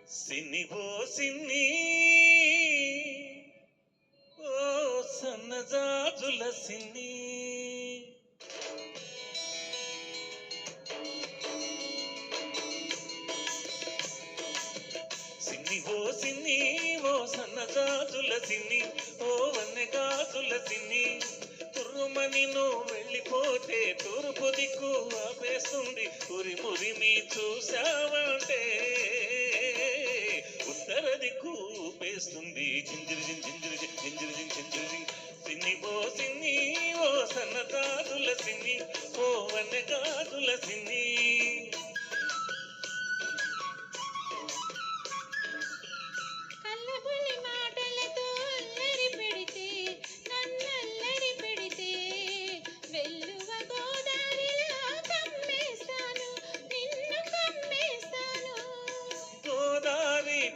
సిన్ని ఓ సిన్ని ఓ సన్నజాజుల సిన్ని సిన్ని ఓ సిన్ని ఓ సన్నజాజుల సిన్ని ఓ వన్నెగాజుల సిన్ని తుర్రుమని నువ్వు వెళ్ళిపోతే తూర్పు దిక్కు ఆపేస్తుంది ఉరిమురిమి చూసావంటే ఉత్తర దిక్కు ఊపేస్తుంది జింజిరి జింజిరి జింజిరి జింజిరి సిన్ని ఓ సిన్ని ఓ సన్నజాజుల సిన్ని ఓ వన్నెగాజుల సిన్ని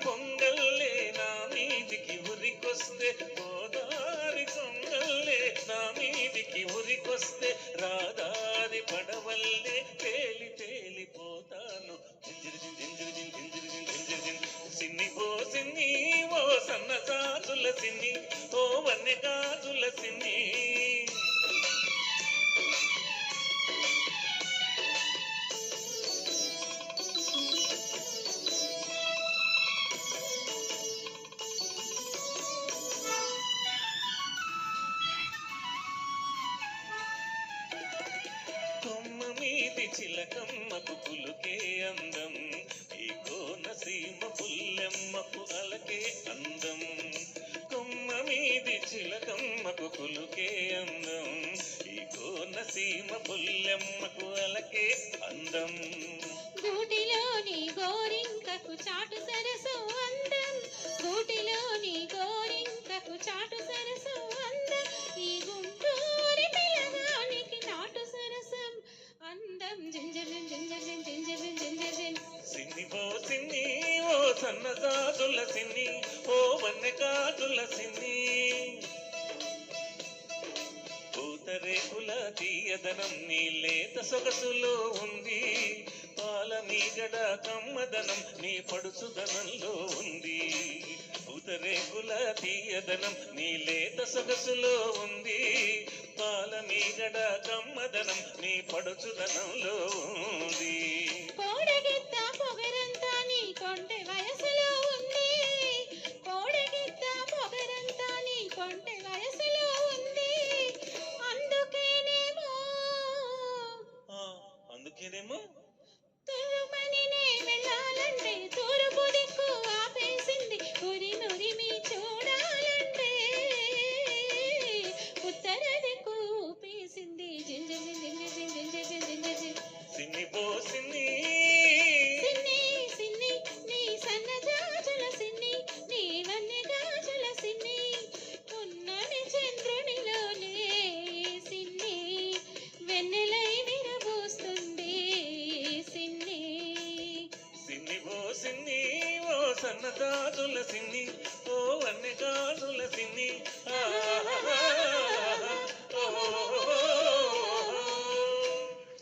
కొంగల్లే నా మీదికి ఉరికొస్తే గోదారి కొంగల్లే నా మీదికి ఉరికొస్తే రాదారి పడవల్లే తేలి తేలిపోతాను జింజిరి జింజిరి జింజిరి జింజిరి సిన్ని ఓ సిన్ని ఓ సన్నజాజుల సిన్ని ఓ వన్నెగాజుల సిన్ని చిలకమ్మకు పులుకే అందం ఈ కోనసీమ పుల్లెమ్మకు అలకే అందం కొమ్మ మీది చిలకమ్మకు పులుకే అందం ఈ కోనసీమ పుల్లెమ్మకు అలకే అందం గూటిలోని గోరింకకు చాటు సరసు అందం గూటిలోని గోరింకకు చాటు సరసు అందం ఈ గుంటూరి పిల్లగానికి నాటు సరసం అందం జింజర్జిన్ జింజర్జిన్ జింజర్జిన్ జింజర్జిన్ సిన్ని ఓ సిన్ని ఓ సన్నజాజుల సిన్ని ఓ వన్నెగాజుల సిన్ని పూతరేకుల తీయదనం నీ లేత సొగసులో ఉంది పాల మీగడ కమ్మదనం నీ పడుచుదనంలో ఉంది పూతరేకుల తీయదనం నీ లేత సొగసులో ఉంది పాల మీగడ కమ్మదనం నీ పడుచుదనంలో ఉంది కోడగిత్త పొగరంతా నీ కొంటె వయసులో ఉంది కోడగిత్త పొగరంతా నీ కొంటె వయసులో ఉంది అందుకేనేమో తురుమని నే వెళ్ళాలంటే తూర్పు దిక్కు ఆపేసింది ఉరిమురిమి చూడాలంటే ఉత్తర దిక్కు ఊపేసింది జింజరి జింజరి జింజరి జింజరి సిన్ని ఓ సిన్ని సిన్ని సిన్ని నీ సన్నజాజుల సిన్ని నీ వన్నెగాజుల సిన్ని ఉన్నమి చంద్రునిలోనే సిన్ని వెన్నెలై విరబోస్తుంది సిన్ని సిన్ని ఓ సిన్ని ఓ సన్నజాజుల సిన్ని ఓ వన్నెగాజుల సిన్ని